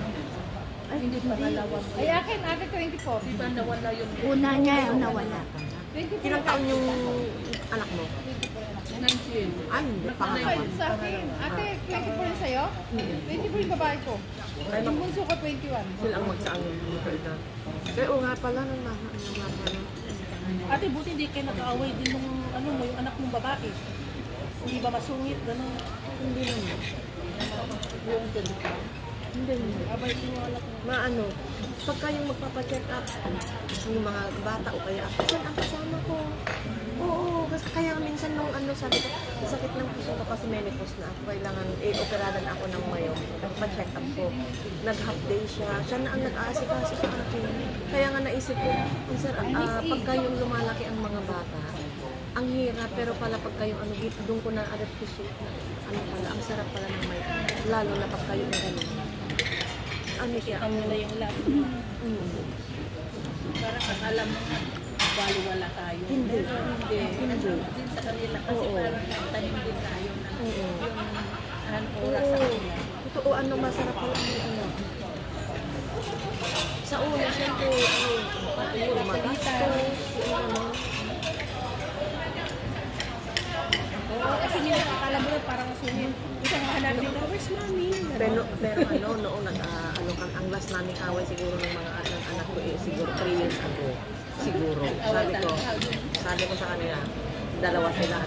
Ay, hindi pangalawa mo. Ay, akin, 24. Di ba nawala yung Una niya yung nawala. 24 Ilang taon yung anak mo? 19? Ay, hindi, pangalawa. Ay, sa akin. Ate, 24 na sa'yo? 24 yung babae ko. Yung bunso ko, 21. Sila ang magkaang magkaedad. Kaya oo nga pala, ano nga pala. Ate, buti hindi kayo nag-aaway din nung ano mo, yung anak mong babae. Hindi ba masungit, gano'n? Hindi naman. Yung ganito. Hindi. Abay, tiwala ko. Maano, pagka yung magpapacheck up, yung mga bata o kaya ako, yan ang kasama ko. Oo, kasi kaya minsan nung ano, sabi ko, sakit ng puso ko kasi menopause na ako, kailangan operadan ako ng mayong, nagpa-check up ko. Nag-half day siya, siya na ang nag-aasikaso sa akin. Kaya nga naisip ko, pagka yung lumalaki ang mga bata, ang hirap, pero pala pagka yung ano, doon ko na-appreciate na, ano pala, ang sarap pala ng may, lalo na pagka yung ganun. Ano siya? Ang nila yung love. Parang akala mo nga, baliwala tayo. Hindi. Hindi. Hindi. Din sa kanila kasi Oo. parang tanim din tayo na Oo. yung oras sa kanila. Totoo, ano, masarap pala yung ano. Sa una, siyempre, ano, magastos, ano. Kasi nila akala mo na parang asungin. Isa nga hanapin ka, where's mommy? Pero ano, noon, ang last namin away siguro ng mga anak ko, siguro 3 years ago. Siguro. Sabi ko sa kanila, dalawa sila,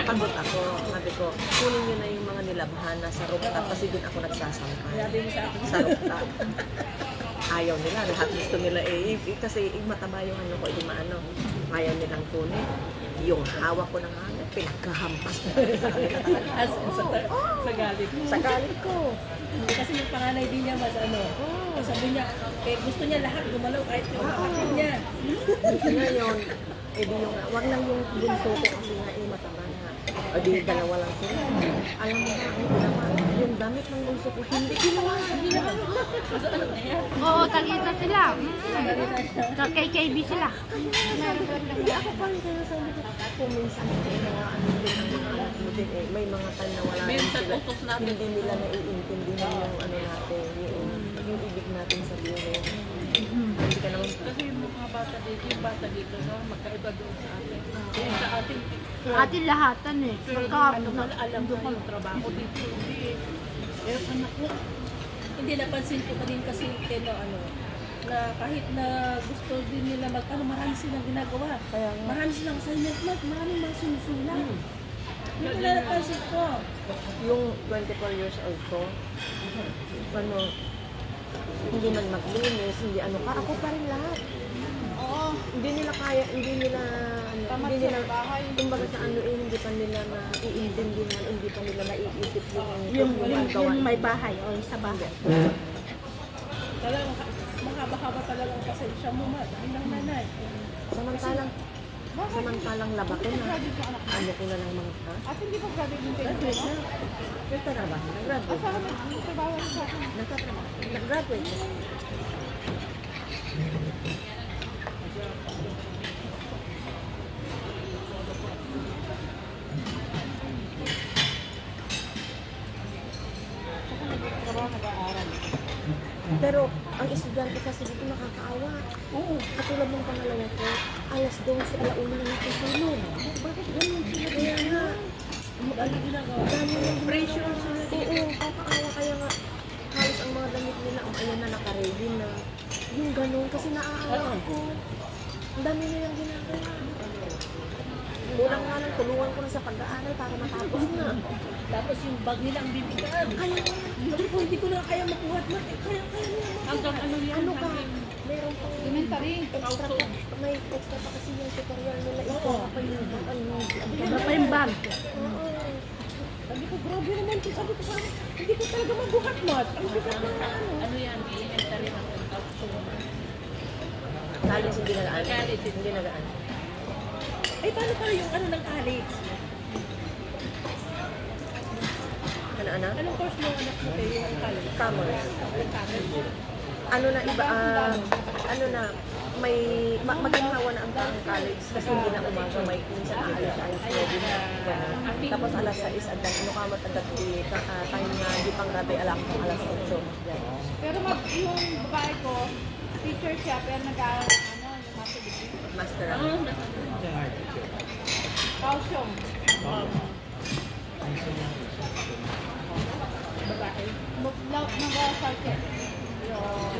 pagod ako. Sabi ko, kunin nyo na yung mga nilabhan na sa rooftop kasi doon ako nagsasampay. Sabi mo sa akin. Sa rooftop. Ayaw nila, lahat gusto nila kasi mataba yung ano ko, ayaw nilang kunin. Yung hawak ko ng hangin, pinagkahampas ko sa kanila talaga. As sa galit. Sa galit ko. Kasi yung panganay din niya mas ano. Sabi niya, gusto niya lahat gumalaw kahit yung kapatid niya. Ngayon, di yung, wag lang yung bunso ko kasi nga mataba na. O di dalawa lang sila. Alam mo ba, yung damit ng bunso ko, hindi ginawa. Oo, talita sila. Kay KB sila. Hindi ako pa rin kaya sabi ko, kung minsan mga ano din ang mga anak mo din may mga time na wala rin sila. Hindi nila naiintindihan yung ano natin, yung ibig natin sabihin. Hindi ka naman. Kasi yung mga bata dito, no, magkaiba doon sa atin. Kaya sa atin, Atin lahatan eh. alam ko yung trabaho dito. Hindi. Pero anak ko, hindi napansin ko pa din kasi na kahit na gusto din nila marami silang ginagawa. Marami silang assignment, maraming mga sinusulat. Hindi ko na napansin ko. Yung 24 years old ko, hindi man maglinis, hindi ako pa rin lahat. Oo. Hindi nila kaya, hindi nila, Tamad hindi nila, sa bahay. kumbaga sa hindi pa nila naiintindihan, hindi pa nila naiisip Yung may bahay o sa bahay. Talagang mahaba-haba talaga ang pasensya mo, ma. Dahil lang nanay. Samantalang laba ko na, ano ko na lang mga ka. Ate, hindi pa graduate yung tayo mo? Nagtatrabaho, nag-graduate. Asa ka nagtrabaho sa akin? Nagtatrabaho, nag-graduate. Pero ang estudyante kasi dito nakakaawa. Oo. Katulad ng pangalawa ko, alas 12, alauna na natutulog. Bakit ganun sila? Kaya nga, dami ginagawa. Pressure sila. Oo, kakaawa. Kaya nga, halos ang mga damit nila, ayan na, naka-ready na. Yung ganun, kasi naaawa ko. Ang dami nilang ginagawa. Kulang nga lang, tulungan ko na sa pag-aaral para matapos na. Tapos yung bag nila ang bibigan. Kaya nga, hindi ko na kaya makuha na. Kaya Hanggang ano yan? ano ka? Meron pang Elementary. extra pa. May extra pa kasi yung tutorial nila. Ito pa yung Iba pa yung bag. Oo. Sabi ko, grabe naman to. Sabi ko, parang hindi ko talaga mabuhat, Mat. Ang bigat na Ano yan? Elementary ng College hindi nagaan. College hindi nagaan. Ay, paano pala yung ano ng college? Ano? Anong course mo anak mo kayo yung college? Commerce. College. Ano na iba, ano na, may maginhawa na ang college kasi hindi na umaga, may minsan alas 9. Tapos alas 6 agad, ano ka matagat time nga, di pang gabi alam ko alas 8. Pero yung babae ko, teacher siya, pero nag-aaral ng ano, yung master degree. Master. Kaosyong. Babae. Nag-subject. Yung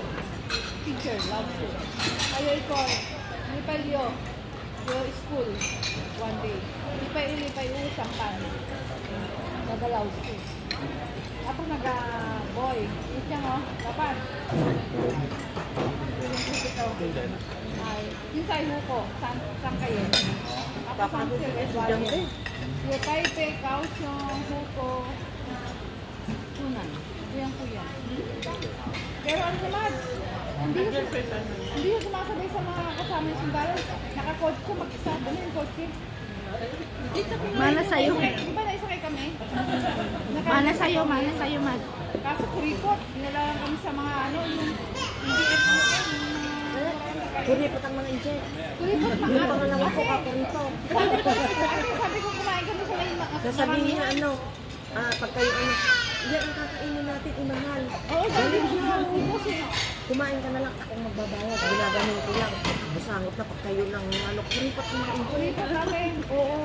teacher, love school. Ayaw ko, nipalyo. Yung school, one day. Nipay usang pan. Nagalaw school. Ako nag-boy. Ito mo, dapat. Ay, yung sayo ko, saan kayo? Ako saan sila, Eduardo. Yung Taipei, Kaohsiung, Huko, Hunan. Yan po yan. Pero ano naman, hindi yung sumasabay sa mga kasama yung sundalo. Naka-coach ko mag-isa. Ano yung coach ko? Mana sa'yo. Di ba naisakay kami? Mana sa'yo, Mad. Kaso kuripot, dinala kami sa mga ano, yung DF mo. Kuripot ang mga inje. Kuripot, Yung pangalawa ko kakuripot. sabi ko kumain kami sa may Sasabihin niya ano, pag kayo ano, yan ang kakainin natin, imahal. Oo, galing siya. Kumain ka na lang, akong magbabayad. Ginaganon ko lang. Busangot na pag kayo ng ano, kuripot ng mga inje. Kuripot namin. Oo.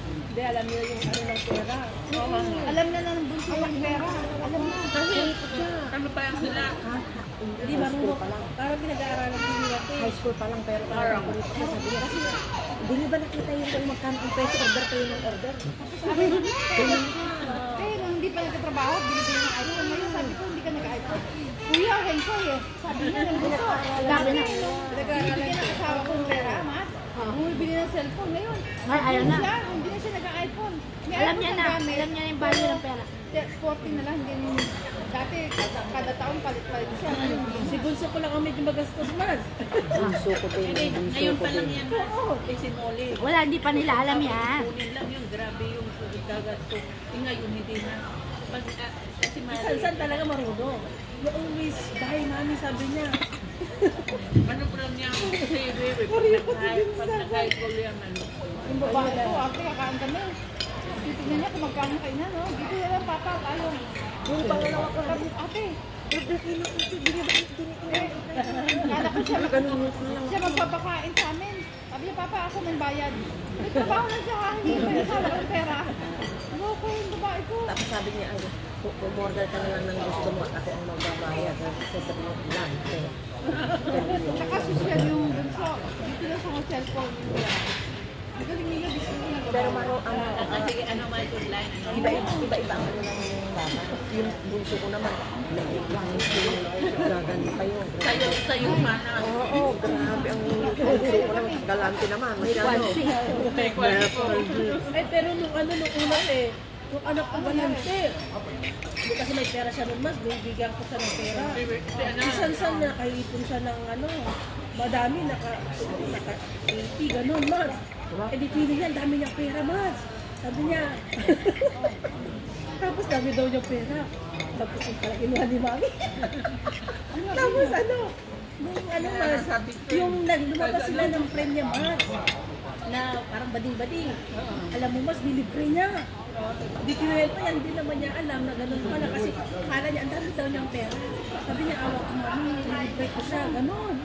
Hindi, alam niyo yung ano ng pera. Alam na ng bunso ng pera. Alam na. Kasi, Ano pa yan sila? Hindi marunong. Parang pinag-aaralan ko nila ito. high school pa lang, pero parang kuripot na sabi niya. Kasi, hindi niyo ba nakita yung kung magkano ang presyo, order kayo ng order? Kaya nung hindi pa nagtatrabaho, binibili ng iPhone. Ngayon sabi ko, hindi ka nag-iPhone. Kuya, Henko eh. Sabi niya, ng gusto. Dami na. Binibigyan ng asawa ko ng pera, Mat. Bumibili ng cellphone. Ngayon, Ay, ayaw na. hindi na siya nag-iPhone. May Alam iPhone niya siyang na. gamit, Alam niya yung value ng pera. 40 na lang, hindi na yun. Dati, kada taon palit-palit siya. Si Bunso ko lang ang medyo magastos, Mat. Bunso ko din. Ngayon pa lang yan. Oo, kay Sinoli. Wala, hindi pa nila alam yan. Kunin lang yung grabe yung gagasto. Ngayon hindi na. Kasi San talaga marunong. You always buy, mami, sabi niya. ano po lang niya kasi pag nag-high school yan ano. Yung babae ko, ate, kakaan kami. Titignan niya kung magkano kayo na, no? Dito na lang, papa, tayo. Yung pangalawa ko, Ate, order kayo ng ito, binibalik din ito. kala ko siya, Ganun yun lang. siya magpapakain sa amin. Sabi niya, papa, ako may bayad. May trabaho na siya, hindi pa niya sa walang pera. Ano ko yung babae ko? Tapos sabi niya, ay, umorder ka na lang ng gusto mo at ako ang magbabayad. Sasabihin ko lang. Tsaka social yung bunso. Dito na sa cellphone yung pera. Ang galing niya, gusto niya. Pero maro, Sige, ano may line? iba-iba ang ano ng bata. Yung bunso ko naman, nag-iwangis yun. Gaganda pa yun. Sa'yo mana. Oo, grabe ang bunso ko naman. Galante naman. Masyado. Ay, pero nung una yung anak ko galante. Kasi may pera siya nun, mas, bibigyan ko siya ng pera. Isan-san na, nakaipon siya ng madami, naka-80, ganun, mas. Eh di feeling niya, dami niyang pera, mas. Sabi niya. Tapos dami daw niyang pera. Tapos yung pala kinuha ni mami. Tapos mas, yung lumabas sila ng friend niya, mas. na parang bading-bading. Alam mo, mas nilibre niya. Di kinuwento yan, hindi naman niya alam na ganun pala kasi akala niya, ang dami daw niyang pera. Sabi niya, awa ko mami, nilibre ko siya, ganun.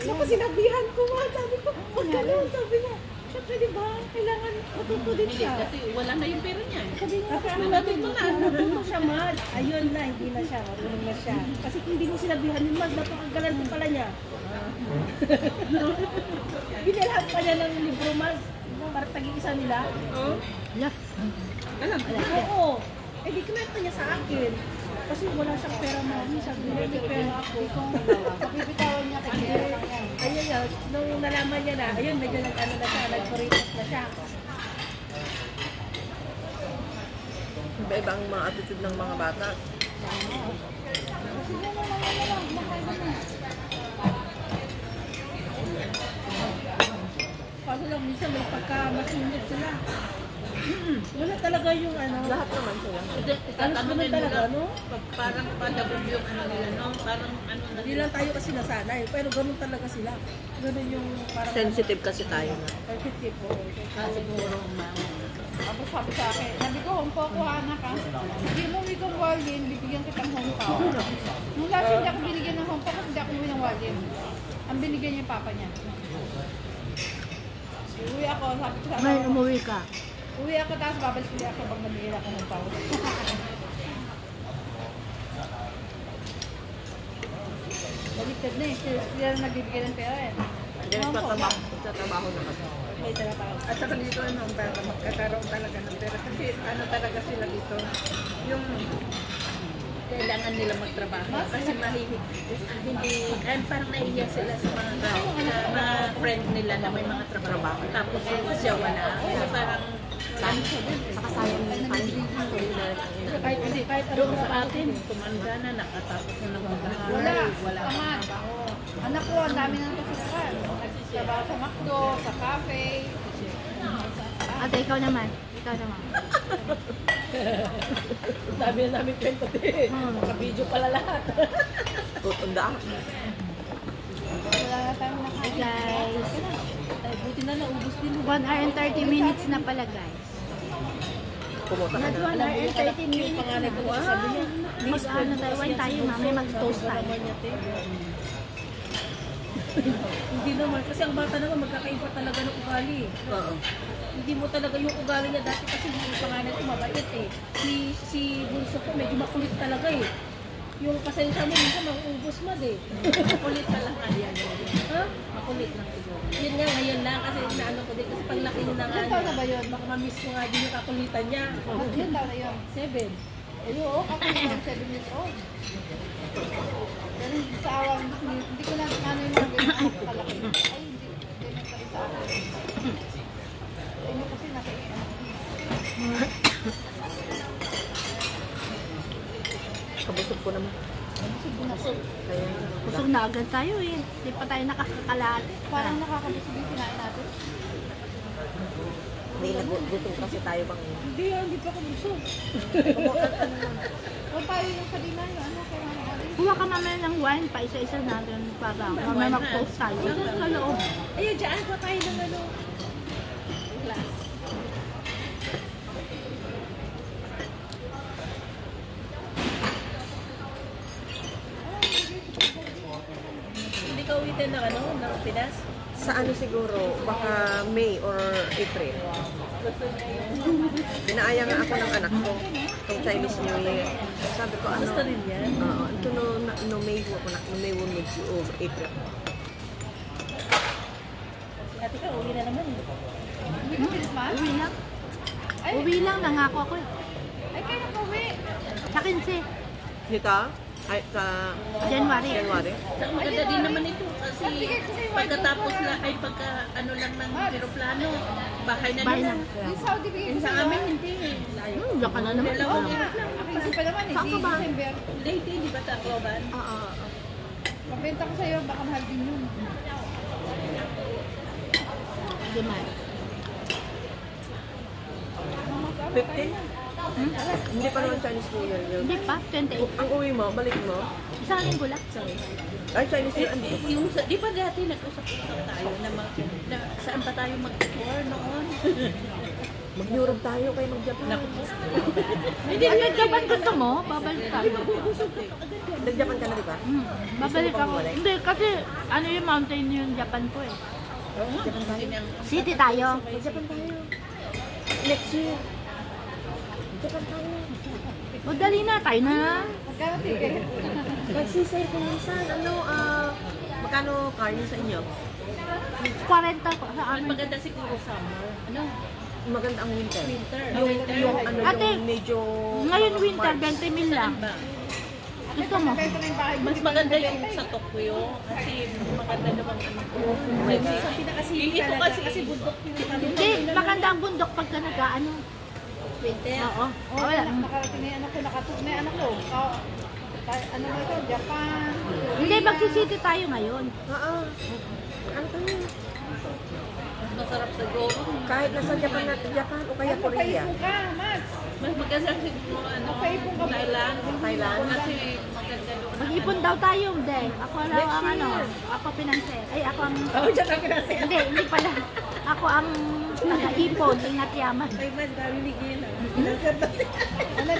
Tapos sinabihan ko nga, sabi ko, pag ganun, sabi niya, syempre di ba, kailangan matuto din siya. Kasi wala na yung pera niya. Sabi niya, natuto siya, Mad. Ayun na, hindi na siya, marunong na siya. Kasi kung hindi mo sinabihan yun, Mad, napakagalan ko pala niya. Binilhan pa niya ng libro, Mad, para tag-iisa nila. Yeah. Oo. Eh, di kumenta niya sa akin. Kasi wala siyang pera, mami. Sabi niya, may pera ako. Kapipitawan niya kasi. Ayun yun, nung nalaman niya na, ayun, medyo nag-ano na siya, nag-corrected na siya. Iba-ibang mga attitude ng mga bata. Kasi yan lang, makain na. Kaso lang, minsan may pagka-masinit sila. Wala talaga yung ano. Lahat naman sila. Ganun talaga, no? Parang padabog yung ano nila, no? Parang ano na. Hindi lang tayo kasi nasanay, pero ganun talaga sila. Ganun yung parang... Sensitive kasi tayo na. Sensitive, oo. Siguro, Tapos sabi sa akin, sabi ko, humpo ko anak ha. Hindi mo uwi kong walin, bibigyan kitang humpo. Nung last hindi ako binigyan ng humpo kasi hindi ako uwi ng walin. Ang binigyan niya yung papa niya. Uwi ako, sabi ko sa Ngayon umuwi ka. uwi ako tapos babalik ulit ako pag nabihira ako ng pao. Baliktad na eh. Sila na nagbibigay ng pera eh. Hindi, trabaho na kasi. May trabaho. At saka dito, para magkakaroon talaga ng pera. Kasi ano talaga sila dito, yung kailangan nila magtrabaho kasi hindi parang nahiya sila sa mga friend nila na may mga trabaho tapos siya wala kaya parang Sakasayang ng kahit doon sa atin tumanda na nakatapos na ng pag-aaral Wala. Tamad. Anak ko, ang dami nang kasukan. Nagsasabaw sa McDo, sa cafe. Ate, ikaw naman. Ikaw naman. Sabi na namin kwento din. Naka-video pala lahat. tutunda. Wala na tayong Hey nakain. guys. Ay, buti na naubos din. 1 hour and 30 minutes na pala guys. Pumunta ka Not 1 na. hour and 30 minutes Panganay ko na. sabi niya, Mag-ano tayo, wine tayo mamaya mag-toast tayo. Hindi naman, kasi ang bata naman magkakaiba talaga ng ugali. Oo. Hindi mo talaga yung ugali niya dati kasi yung panganay ko mabait eh. Si Bunso ko medyo makulit talaga eh. Yung pasensya mo minsan mauubos mad eh. makulit na lang yan Ha? makulit lang siguro Yun nga, ngayon lang kasi naano ko din kasi paglaki niya na nga. Ilan taon na ba yun? Baka ma-miss ko nga din yung kakulitan niya. Ilan taon na yun? 7. Ayun, ako yung 7 years old. Pero sa awang, hindi ko na ano yung mga ganyan kalaki. Ay, hindi nagkaisa ako. Ayun kasi nakaiyan. Kabusog ko naman. Kaya, Busog na agad tayo eh. Hindi pa tayo nakakakalate. Parang nakakabusog yung kinain natin. may nagugutom kasi tayo bang Hindi pa ako busog. O tayo yung kanina yung ano, kaya ano. Kuha ka mamaya ng wine pa isa-isa natin para mamaya mag-toast tayo. Ito sa loob. Ayun, dyan pa tayo ng ano. Hindi ka uwitin ng ano, ng Pinas? sa ano siguro, baka May or April. Pinaaya nga ako ng anak ko, itong Chinese New Year. Sabi ko, ano? Gusto rin yan? Oo, ito no May ko na, no May will make you over April. Ate ka, uwi na naman eh. Hindi ko Christmas? Uwi lang. Ay, Uwi lang, nangako ako eh. ay kayo nakauwi. Sa 15. Dito? Ay, sa January. January? Saka maganda din naman ito kasi pagkatapos na ay pagka ano lang ng aeroplano, bahay na Bahay nila. na. Yung Saudi bigay ko Sa amin hindi. Diyan ka na naman. Oo nga. Ako isip pa naman, Saan hindi ka ba? December. Lady, di ba sa Acroban? Oo. Magbenta ko sa'yo, baka mahal din yun. Demand. 50? Hindi pa naman Chinese New Year yun. Hindi pa, 28. Ang uwi mo, balik mo. Isang linggo lang. Ay, Chinese New Year, andito pa. Yung, di ba dati nag-usap-usap tayo na saan pa tayo mag-tour noon? Mag-Europe tayo kayo mag-Japan. Hindi, nag-Japan gusto mo? Babalik tayo. Nag-Japan ka na, di ba? Babalik ako. Hindi, kasi ano yung mountain yung Japan ko eh. Japan tayo. City tayo. Mag-Japan tayo. Next year. Japan tayo. O dali na, tayo na. Magkano ticket? Nagsisay ko minsan. Magkano car niyo sa inyo? 40 ko sa Ang amin. maganda siguro summer. Ano? Maganda ang winter. Winter. Yung Ate, yung medyo... Ngayon winter, March. 20 mil lang. Ba? Gusto mo? Mas maganda yung sa Tokyo kasi maganda naman ano ko. Ito kasi bundok Hindi, maganda ang bundok pagka nag-ano. winter. Oo. Oh, Wala. nakarating na yung anak ko, nakatug na yung anak ko. Ano ba ito? Japan. Hindi, magsi-city tayo ngayon. Oo. Ano tayo? Mas masarap sa go. Kahit nasa Japan o kaya Korea. Paipon ka, Max. Mas maganda siguro ano, Paipon ka. Thailand. Thailand. Kasi maganda doon. Mag-ipon daw tayo, hindi. Ako lang ang ano, ako pinanser. Ay, ako ang... Oh, dyan ang pinasa. Hindi pala. Ako ang taga-ipon, ingat yaman. Ay, mas dami ni Gina. Pinasar na siya.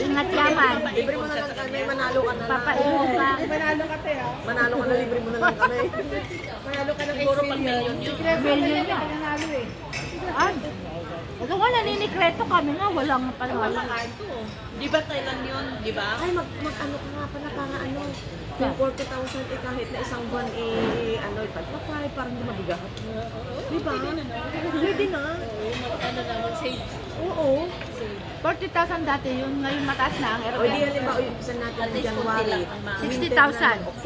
Ingat yaman. Libre mo na lang kami, manalo ka na lang. Papaipon ka. Manalo ka te, ha? Manalo ka na, libre mo na lang kami. Manalo ka ng Siguro pag million. million yun. Million na. Nanalo eh. Ay, wala nga naninikreto kami nga, walang panwala. Di ba Thailand yun? Di ba? Ay, mag-ano ka nga pala, para ano, yung 40,000 kahit na isang buwan ipag-apply, parang hindi mabigat. Di ba? Pwede na. Ano na, mag-save. Oo. 40,000 dati yun, ngayon mataas na ang O di aeroplane. halimbawa, umpisa natin ng At least konti January. lang ang mga- 60,000. October.